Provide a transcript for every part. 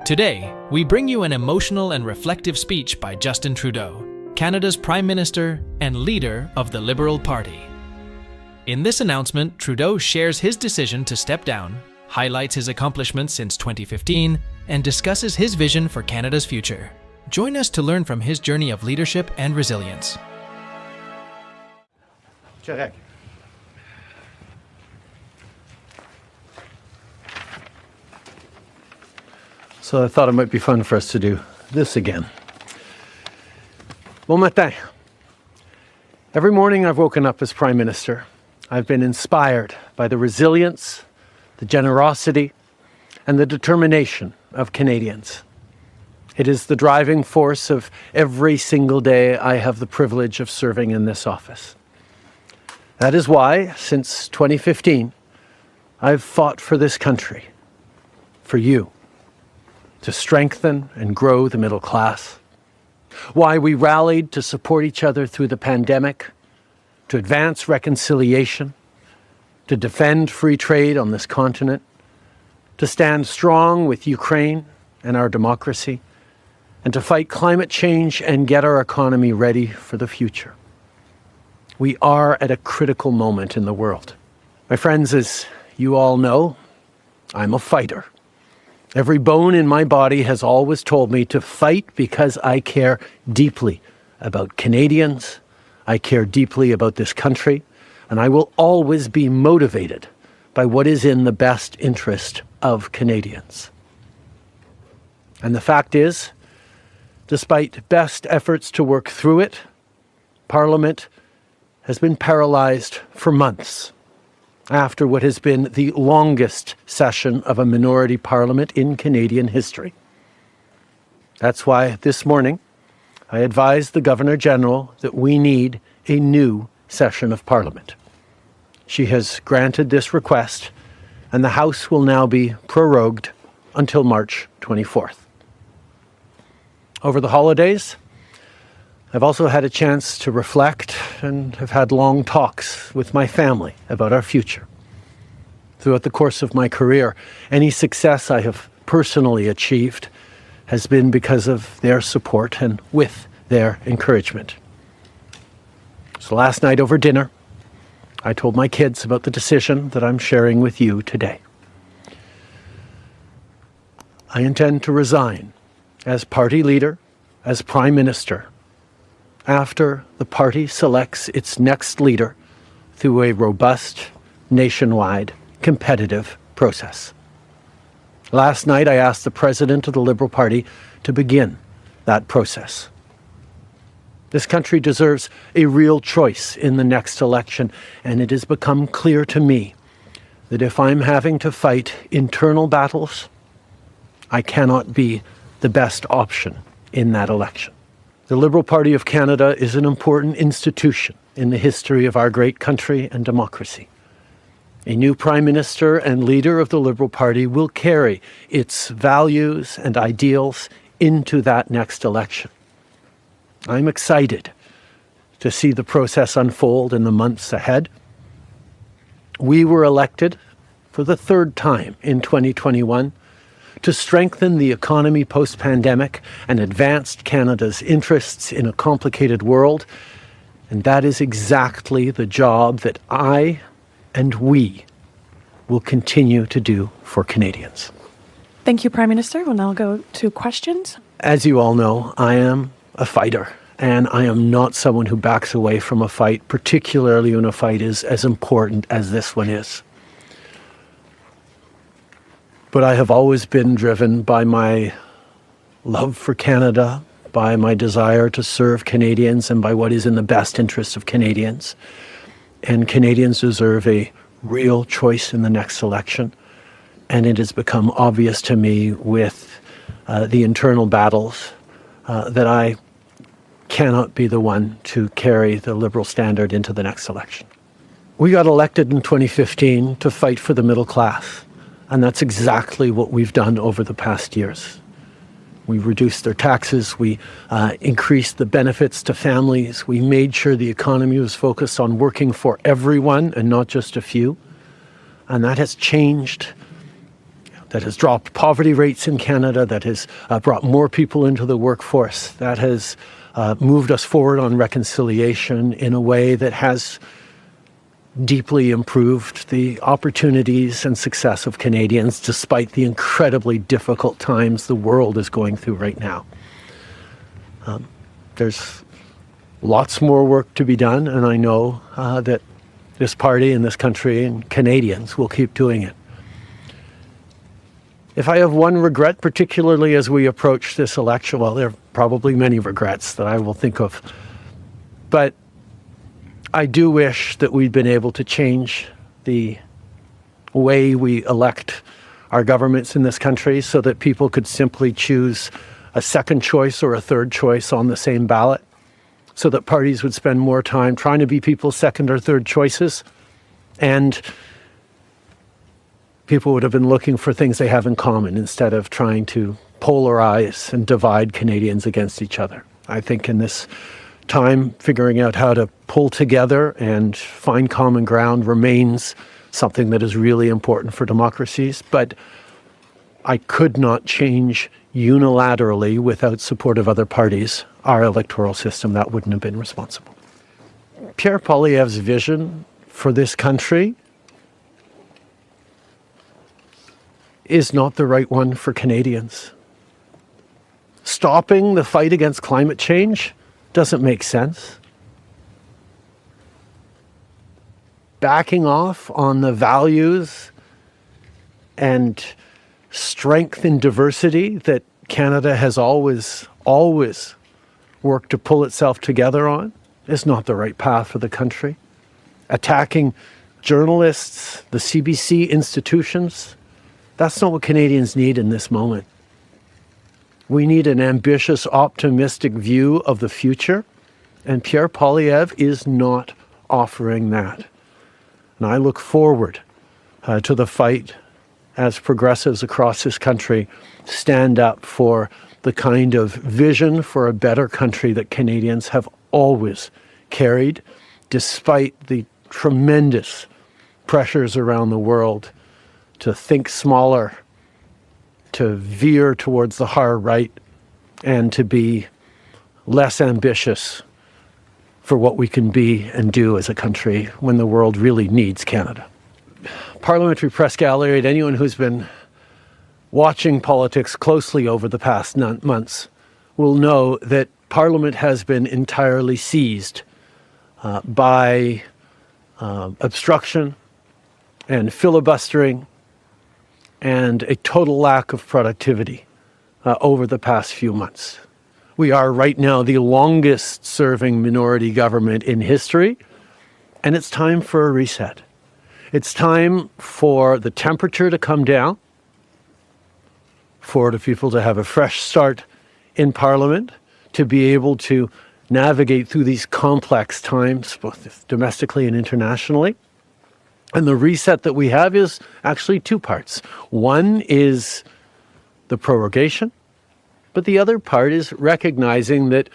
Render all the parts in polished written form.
Today, we bring you an emotional and reflective speech by Justin Trudeau, Canada's Prime Minister and leader of the Liberal Party. In this announcement, Trudeau shares his decision to step down, highlights his accomplishments since 2015, and discusses his vision for Canada's future. Join us to learn from his journey of leadership and resilience. Correct. So I thought it might be fun for us to do this again. Bon matin. Every morning I've woken up as Prime Minister. I've been inspired by the resilience, the generosity, and the determination of Canadians. It is the driving force of every single day I have the privilege of serving in this office. That is why, since 2015, I've fought for this country, for you, to strengthen and grow the middle class. Why we rallied to support each other through the pandemic, to advance reconciliation, to defend free trade on this continent, to stand strong with Ukraine and our democracy, and to fight climate change and get our economy ready for the future. We are at a critical moment in the world. My friends, as you all know, I'm a fighter. Every bone in my body has always told me to fight because I care deeply about Canadians, I care deeply about this country, and I will always be motivated by what is in the best interest of Canadians. And the fact is, despite best efforts to work through it, Parliament has been paralysed for months after what has been the longest session of a minority parliament in Canadian history. That's why this morning I advised the Governor-General that we need a new session of Parliament. She has granted this request, and the House will now be prorogued until March 24th. Over the holidays, I've also had a chance to reflect and have had long talks with my family about our future. Throughout the course of my career, any success I have personally achieved has been because of their support and with their encouragement. So last night over dinner, I told my kids about the decision that I'm sharing with you today. I intend to resign as party leader, as Prime Minister, after the party selects its next leader through a robust, nationwide, competitive process. Last night, I asked the President of the Liberal Party to begin that process. This country deserves a real choice in the next election, and it has become clear to me that if I'm having to fight internal battles, I cannot be the best option in that election. The Liberal Party of Canada is an important institution in the history of our great country and democracy. A new Prime Minister and leader of the Liberal Party will carry its values and ideals into that next election. I'm excited to see the process unfold in the months ahead. We were elected for the third time in 2021 to strengthen the economy post-pandemic and advance Canada's interests in a complicated world. And that is exactly the job that I and we will continue to do for Canadians. Thank you, Prime Minister. We'll now go to questions. As you all know, I am a fighter, and I am not someone who backs away from a fight, particularly when a fight is as important as this one is. But I have always been driven by my love for Canada, by my desire to serve Canadians, and by what is in the best interest of Canadians. And Canadians deserve a real choice in the next election. And it has become obvious to me with the internal battles that I cannot be the one to carry the Liberal standard into the next election. We got elected in 2015 to fight for the middle class. And that's exactly what we've done over the past years. We reduced their taxes, we increased the benefits to families, we made sure the economy was focused on working for everyone and not just a few. And that has changed that has dropped poverty rates in Canada, that has brought more people into the workforce, that has moved us forward on reconciliation in a way that has deeply improved the opportunities and success of Canadians despite the incredibly difficult times the world is going through right now. There's lots more work to be done, and I know that this party and this country and Canadians will keep doing it. If I have one regret, particularly as we approach this election, well, there are probably many regrets that I will think of, but I do wish that we'd been able to change the way we elect our governments in this country so that people could simply choose a second choice or a third choice on the same ballot, so that parties would spend more time trying to be people's second or third choices, and people would have been looking for things they have in common instead of trying to polarize and divide Canadians against each other. I think in this time, figuring out how to pull together and find common ground remains something that is really important for democracies, but I could not change unilaterally without support of other parties our electoral system. That wouldn't have been responsible. Pierre Poilievre's vision for this country is not the right one for Canadians. Stopping the fight against climate change doesn't make sense. Backing off on the values and strength in diversity that Canada has always worked to pull itself together on is not the right path for the country. Attacking journalists, the CBC institutions, that's not what Canadians need in this moment. We need an ambitious, optimistic view of the future, and Pierre Poilievre is not offering that. And I look forward to the fight as progressives across this country stand up for the kind of vision for a better country that Canadians have always carried, despite the tremendous pressures around the world to think smaller, to veer towards the hard right, and to be less ambitious for what we can be and do as a country when the world really needs Canada. Parliamentary Press Gallery, and anyone who's been watching politics closely over the past months will know that Parliament has been entirely seized by obstruction and filibustering and a total lack of productivity over the past few months. We are right now the longest serving minority government in history, and it's time for a reset. It's time for the temperature to come down, for the people to have a fresh start in Parliament, to be able to navigate through these complex times, both domestically and internationally. And the reset that we have is actually two parts. One is the prorogation, but the other part is recognizing that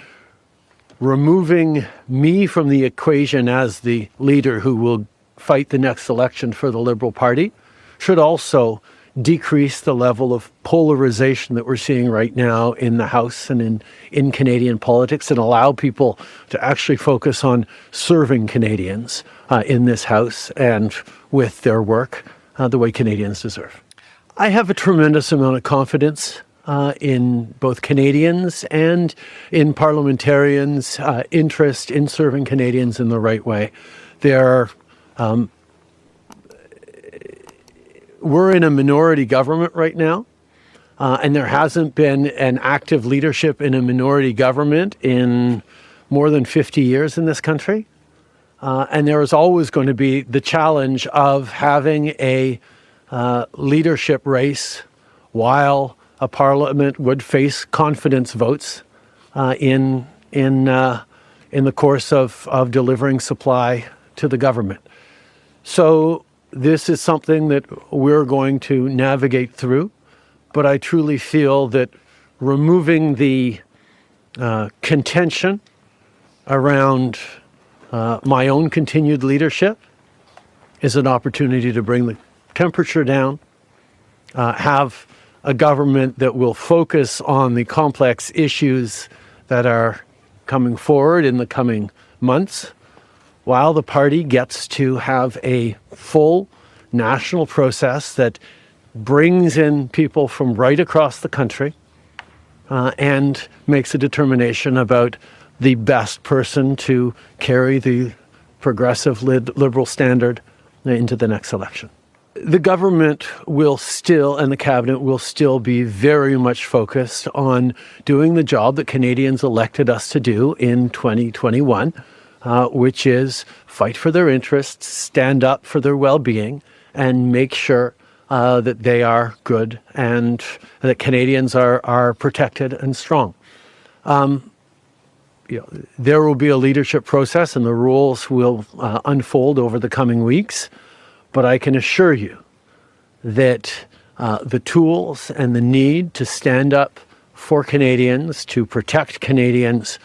removing me from the equation as the leader who will fight the next election for the Liberal Party should also decrease the level of polarization that we're seeing right now in the House and in Canadian politics, and allow people to actually focus on serving Canadians in this House and with their work the way Canadians deserve. I have a tremendous amount of confidence in both Canadians and in parliamentarians' interest in serving Canadians in the right way. We're in a minority government right now, and there hasn't been an active leadership in a minority government in more than 50 years in this country. And there is always going to be the challenge of having a leadership race while a parliament would face confidence votes in the course of delivering supply to the government. So this is something that we're going to navigate through, but I truly feel that removing the contention around my own continued leadership is an opportunity to bring the temperature down have a government that will focus on the complex issues that are coming forward in the coming months, while the party gets to have a full national process that brings in people from right across the country and makes a determination about the best person to carry the progressive liberal standard into the next election. The government will still, and the cabinet will still be very much focused on doing the job that Canadians elected us to do in 2021, which is fight for their interests, stand up for their well-being, and make sure that they are good and that Canadians are protected and strong. There will be a leadership process and the rules will unfold over the coming weeks. But I can assure you that the tools and the need to stand up for Canadians, to protect Canadians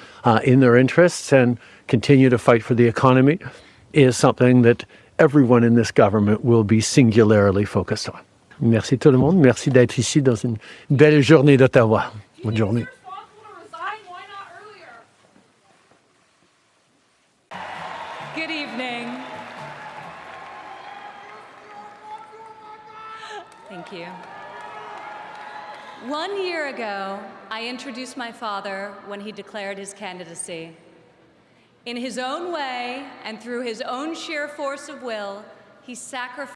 in their interests and continue to fight for the economy is something that everyone in this government will be singularly focused on. Merci tout le monde. Merci d'être ici dans une belle journée d'Ottawa. Bonne journée. Good evening. Thank you. 1 year ago, I introduced my father when he declared his candidacy. In his own way and through his own sheer force of will, he sacrificed